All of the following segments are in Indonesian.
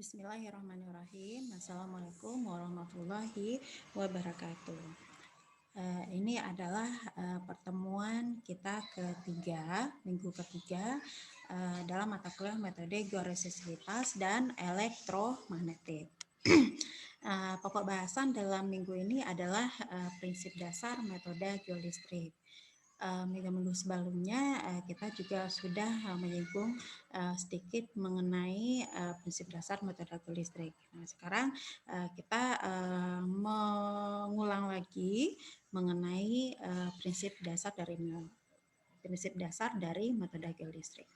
Bismillahirrahmanirrahim. Assalamualaikum warahmatullahi wabarakatuh. Ini adalah pertemuan kita ketiga, minggu ketiga dalam mata kuliah metode georesistivitas dan elektromagnetik. Pokok bahasan dalam minggu ini adalah prinsip dasar metode geolistrik. Minggu-minggu sebelumnya kita juga sudah menyinggung sedikit mengenai prinsip dasar metode geolistrik. Nah, sekarang kita mengulang lagi mengenai prinsip dasar dari metode geolistrik.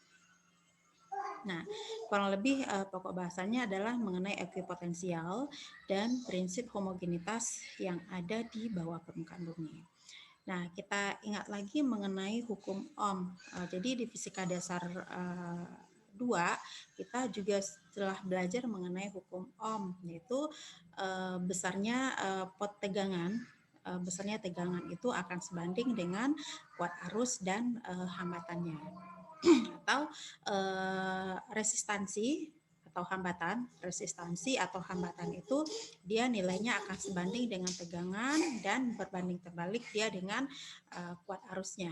Nah, kurang lebih pokok bahasanya adalah mengenai ekuipotensial dan prinsip homogenitas yang ada di bawah permukaan bumi. Nah, kita ingat lagi mengenai hukum Ohm. Jadi di fisika dasar 2, kita juga setelah belajar mengenai hukum Ohm, yaitu besarnya besarnya tegangan itu akan sebanding dengan kuat arus dan hambatannya. Atau resistansi atau hambatan itu dia nilainya akan sebanding dengan tegangan dan berbanding terbalik dia dengan kuat arusnya.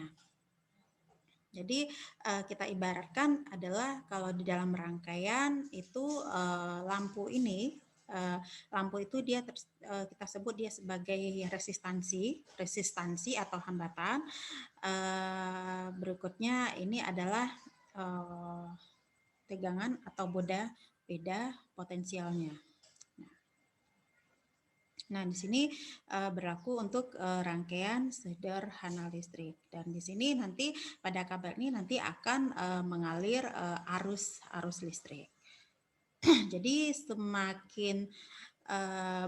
Jadi kita ibaratkan adalah kalau di dalam rangkaian itu lampu itu dia kita sebut dia sebagai resistansi atau hambatan. Berikutnya ini adalah tegangan atau beda potensialnya. Nah, di sini berlaku untuk rangkaian sederhana listrik. Dan di sini nanti pada kabel ini nanti akan mengalir arus listrik. Jadi semakin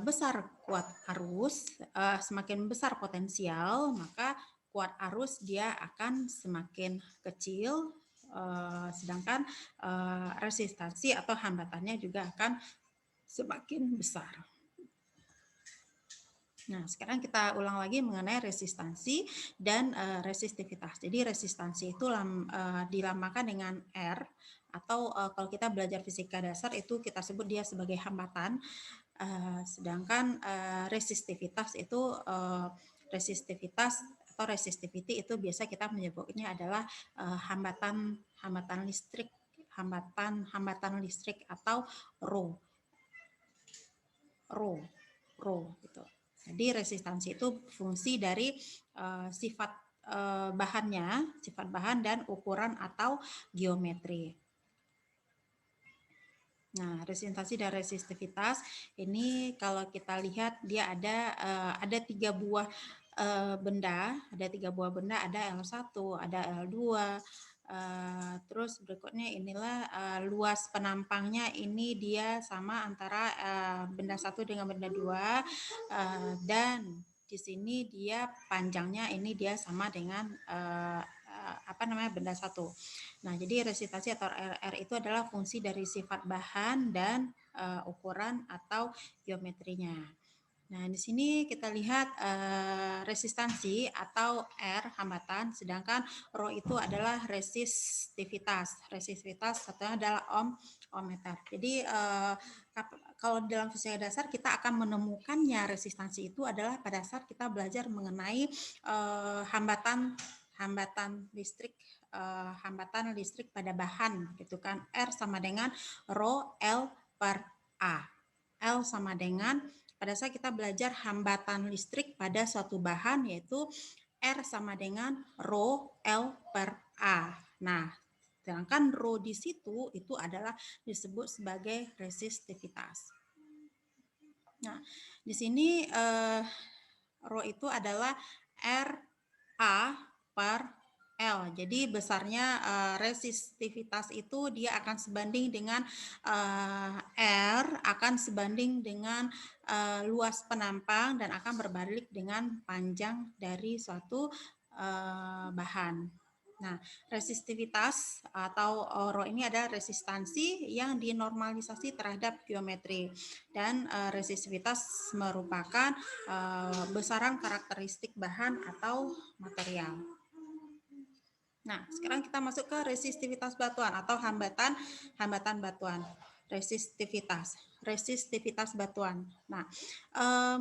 besar kuat arus, semakin besar potensial, maka kuat arus dia akan semakin kecil, sedangkan resistansi atau hambatannya juga akan semakin besar. Nah, sekarang kita ulang lagi mengenai resistansi dan resistivitas. Jadi resistansi itu dilambangkan dengan R, atau kalau kita belajar fisika dasar itu kita sebut dia sebagai hambatan. Sedangkan resistivitas itu resistivity itu biasa kita menyebutnya adalah hambatan listrik atau Rho gitu. Jadi resistansi itu fungsi dari sifat bahan dan ukuran atau geometri. Nah, resistansi dan resistivitas ini kalau kita lihat dia ada 3 buah benda, ada L1, ada L2, terus berikutnya inilah luas penampangnya ini dia sama antara benda 1 dengan benda 2, dan di sini dia panjangnya ini dia sama dengan benda 1. Nah, jadi resistansi atau R itu adalah fungsi dari sifat bahan dan ukuran atau geometrinya. Nah, di sini kita lihat resistansi atau R hambatan, sedangkan Rho itu adalah resistivitas. Resistivitas satunya adalah ohmmeter. Jadi kalau dalam fisika dasar kita akan menemukannya resistansi itu adalah pada saat kita belajar mengenai hambatan listrik pada bahan gitu kan. R sama dengan Rho L per A. L sama dengan pada saat kita belajar hambatan listrik pada suatu bahan yaitu R sama dengan Rho L per A. Nah, sedangkan Rho di situ itu adalah disebut sebagai resistivitas. Nah, di sini Rho itu adalah RA per L. Jadi besarnya resistivitas itu dia akan sebanding dengan R akan sebanding dengan luas penampang dan akan berbalik dengan panjang dari suatu bahan. Nah, resistivitas atau Rho ini adalah resistansi yang dinormalisasi terhadap geometri, dan resistivitas merupakan besaran karakteristik bahan atau material. Nah, sekarang kita masuk ke resistivitas batuan atau hambatan batuan. resistivitas batuan. Nah,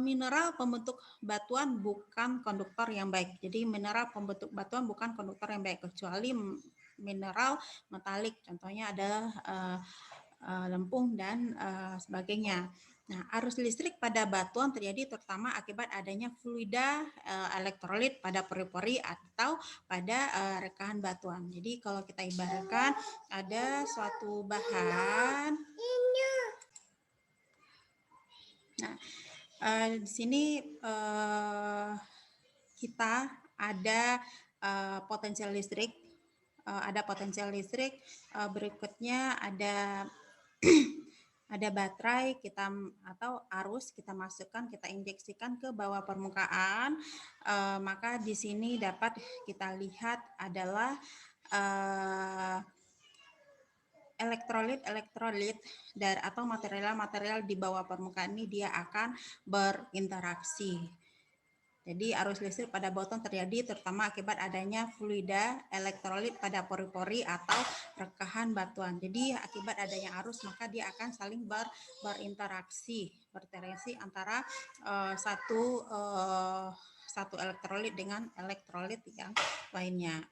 mineral pembentuk batuan bukan konduktor yang baik. Jadi mineral pembentuk batuan bukan konduktor yang baik, kecuali mineral metalik. Contohnya adalah lempung dan sebagainya. Nah, arus listrik pada batuan terjadi terutama akibat adanya fluida elektrolit pada pori-pori atau pada rekahan batuan. Jadi kalau kita ibaratkan ada suatu bahan. Nah, di sini kita ada potensial listrik. Berikutnya ada ada baterai kita atau arus kita masukkan, kita injeksikan ke bawah permukaan, maka di sini dapat kita lihat adalah elektrolit atau material di bawah permukaan ini dia akan berinteraksi. Jadi arus listrik pada batuan terjadi terutama akibat adanya fluida elektrolit pada pori-pori atau rekahan batuan. Jadi akibat adanya arus maka dia akan saling berinteraksi antara satu elektrolit dengan elektrolit yang lainnya.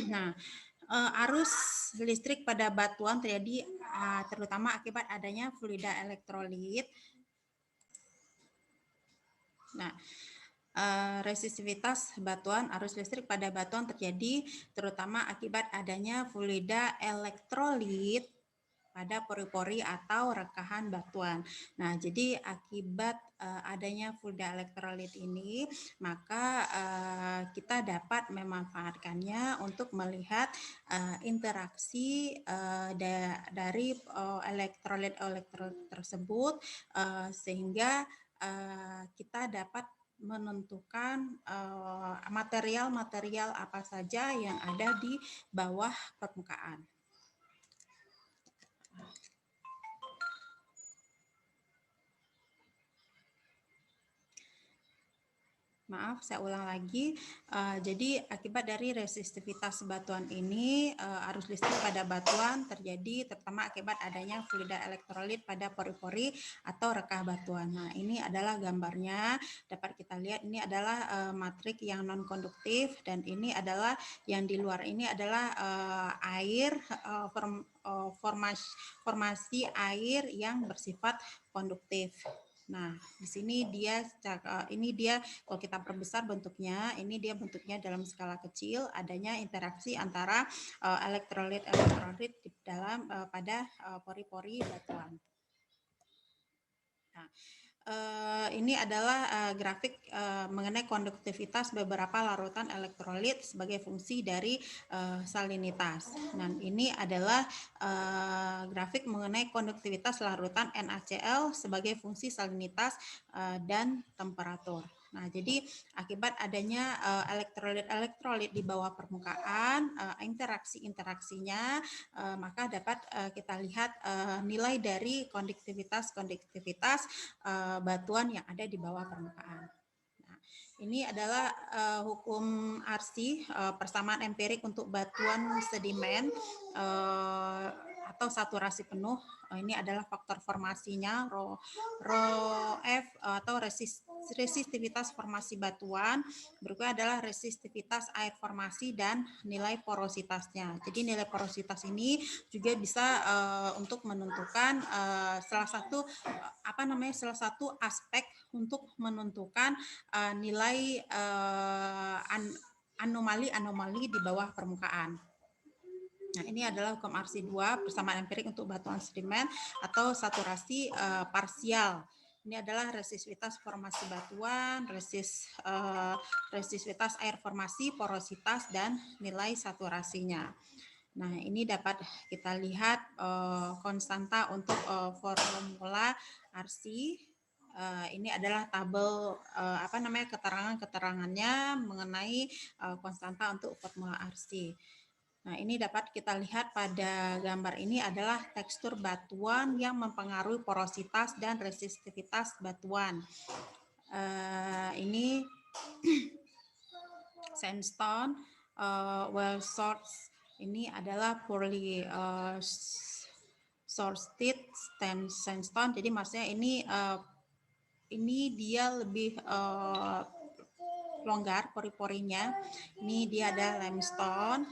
Nah, arus listrik pada batuan terjadi terutama akibat adanya fluida elektrolit. Nah, resistivitas batuan, arus listrik pada batuan terjadi terutama akibat adanya fluida elektrolit pada pori-pori atau rekahan batuan. Nah, jadi akibat adanya fluida elektrolit ini, maka kita dapat memanfaatkannya untuk melihat interaksi dari elektrolit tersebut sehingga kita dapat menentukan material-material apa saja yang ada di bawah permukaan. Maaf, saya ulang lagi. Jadi akibat dari resistivitas batuan ini, arus listrik pada batuan terjadi terutama akibat adanya fluida elektrolit pada pori-pori atau rekah batuan. Nah, ini adalah gambarnya. Dapat kita lihat ini adalah matrik yang non konduktif dan ini adalah yang di luar ini adalah air formasi air yang bersifat konduktif. Nah, di sini dia kalau kita perbesar bentuknya, ini dia bentuknya dalam skala kecil, adanya interaksi antara elektrolit di dalam pada pori-pori batuan. Nah, ini adalah grafik mengenai konduktivitas beberapa larutan elektrolit sebagai fungsi dari salinitas. Dan ini adalah grafik mengenai konduktivitas larutan NaCl sebagai fungsi salinitas dan temperatur. Nah, jadi akibat adanya elektrolit di bawah permukaan, interaksinya, maka dapat kita lihat nilai dari konduktivitas batuan yang ada di bawah permukaan. Nah, ini adalah hukum RC, persamaan empirik untuk batuan sedimen atau saturasi penuh. Ini adalah faktor formasinya, rho F atau resistivitas formasi batuan. Berikutnya adalah resistivitas air formasi dan nilai porositasnya. Jadi nilai porositas ini juga bisa untuk menentukan salah satu aspek untuk menentukan nilai anomali di bawah permukaan. Nah, ini adalah hukum RC2 persamaan empirik untuk batuan sedimen atau saturasi parsial. Ini adalah resistivitas formasi batuan, resistivitas air formasi, porositas, dan nilai saturasinya. Nah, ini dapat kita lihat konstanta untuk formula RC. Ini adalah tabel keterangannya mengenai konstanta untuk formula RC. Nah, ini dapat kita lihat pada gambar ini adalah tekstur batuan yang mempengaruhi porositas dan resistivitas batuan. Ini sandstone, well source. Ini adalah poorly sorted sandstone. Jadi maksudnya ini dia lebih longgar pori-porinya. Ini dia ada limestone.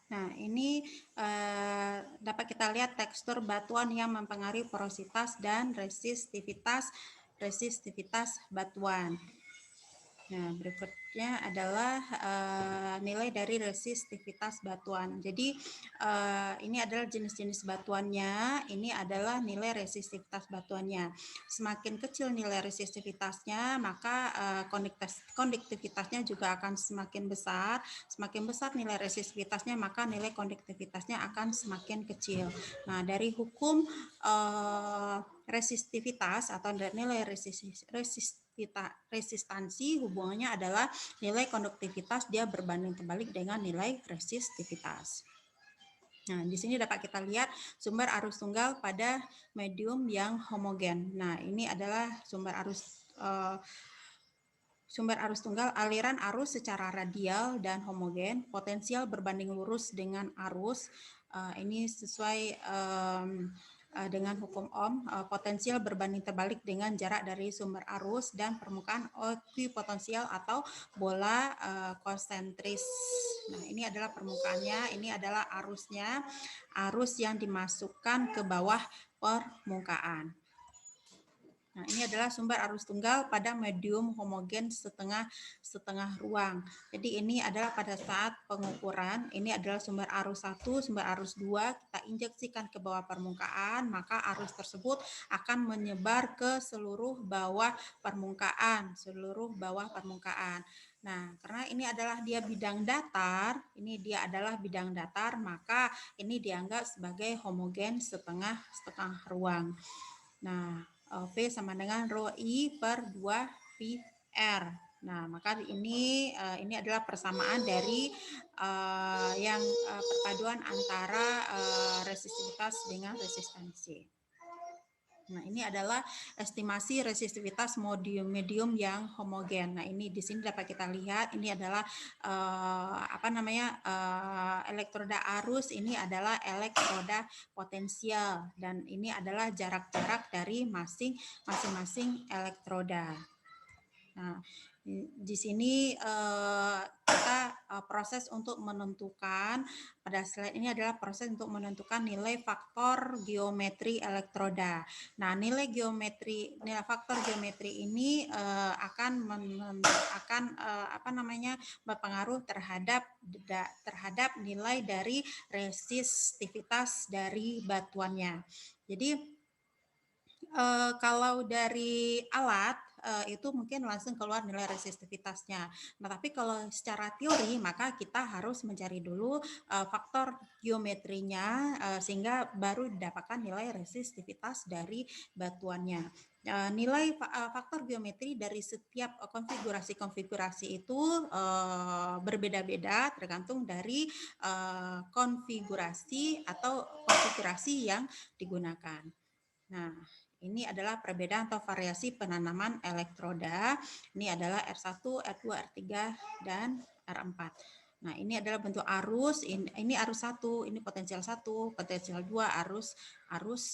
Nah, ini dapat kita lihat tekstur batuan yang mempengaruhi porositas dan resistivitas batuan. Nah, berikutnya adalah nilai dari resistivitas batuan. Jadi, ini adalah jenis-jenis batuannya, ini adalah nilai resistivitas batuannya. Semakin kecil nilai resistivitasnya, maka konduktivitasnya juga akan semakin besar. Semakin besar nilai resistivitasnya, maka nilai konduktivitasnya akan semakin kecil. Nah, dari hukum resistivitas atau nilai resistansi hubungannya adalah nilai konduktivitas dia berbanding terbalik dengan nilai resistivitas. Nah, di sini dapat kita lihat sumber arus tunggal pada medium yang homogen. Nah, ini adalah sumber arus tunggal, aliran arus secara radial dan homogen, potensial berbanding lurus dengan arus. Ini sesuai dengan hukum Ohm, potensial berbanding terbalik dengan jarak dari sumber arus dan permukaan ekuipotensial atau bola konsentris. Nah, ini adalah permukaannya, ini adalah arusnya, arus yang dimasukkan ke bawah permukaan. Nah, ini adalah sumber arus tunggal pada medium homogen setengah ruang. Jadi ini adalah pada saat pengukuran, ini adalah sumber arus 1, sumber arus 2, kita injeksikan ke bawah permukaan, maka arus tersebut akan menyebar ke seluruh bawah permukaan, Nah, karena ini adalah dia bidang datar, maka ini dianggap sebagai homogen setengah ruang. Nah, V sama dengan rho I per 2 pi R. Nah, maka ini adalah persamaan dari perpaduan antara resistivitas dengan resistansi. Nah, ini adalah estimasi resistivitas medium yang homogen. Nah, ini di sini dapat kita lihat ini adalah elektroda arus, ini adalah elektroda potensial dan ini adalah jarak-jarak dari masing-masing elektroda. Nah, di sini kita proses untuk menentukan, pada slide ini adalah proses untuk menentukan nilai faktor geometri elektroda. Nah, nilai faktor geometri ini akan berpengaruh terhadap nilai dari resistivitas dari batuannya. Jadi kalau dari alat itu mungkin langsung keluar nilai resistivitasnya. Nah, tapi kalau secara teori maka kita harus mencari dulu faktor geometrinya sehingga baru didapatkan nilai resistivitas dari batuannya. Nilai faktor geometri dari setiap konfigurasi itu berbeda-beda tergantung dari konfigurasi yang digunakan. Nah, ini adalah perbedaan atau variasi penanaman elektroda. Ini adalah R1, R2, R3, dan R4. Nah, ini adalah bentuk arus. Ini arus 1, ini potensial 1, potensial 2, arus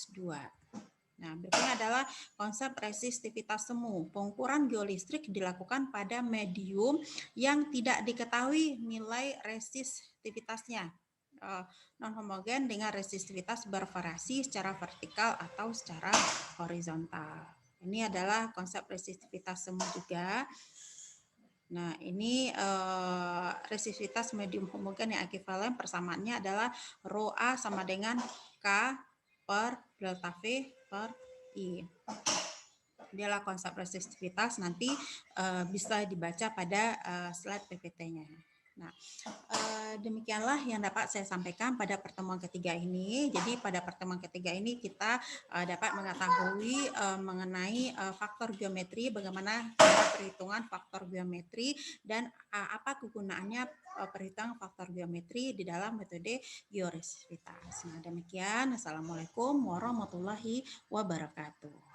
2. Nah, berikutnya adalah konsep resistivitas semu. Pengukuran geolistrik dilakukan pada medium yang tidak diketahui nilai resistivitasnya. Non-homogen dengan resistivitas bervariasi secara vertikal atau secara horizontal. Ini adalah konsep resistivitas semu juga. Nah, ini resistivitas medium homogen yang ekuivalen, persamaannya adalah rho A sama dengan K per delta V per I. Ini adalah konsep resistivitas, nanti bisa dibaca pada slide PPT-nya. Nah, demikianlah yang dapat saya sampaikan pada pertemuan ketiga ini. Jadi pada pertemuan ketiga ini kita dapat mengetahui mengenai faktor geometri, bagaimana cara perhitungan faktor geometri dan apa kegunaannya perhitungan faktor geometri di dalam metode georesistivitas. Nah, demikian. Assalamualaikum warahmatullahi wabarakatuh.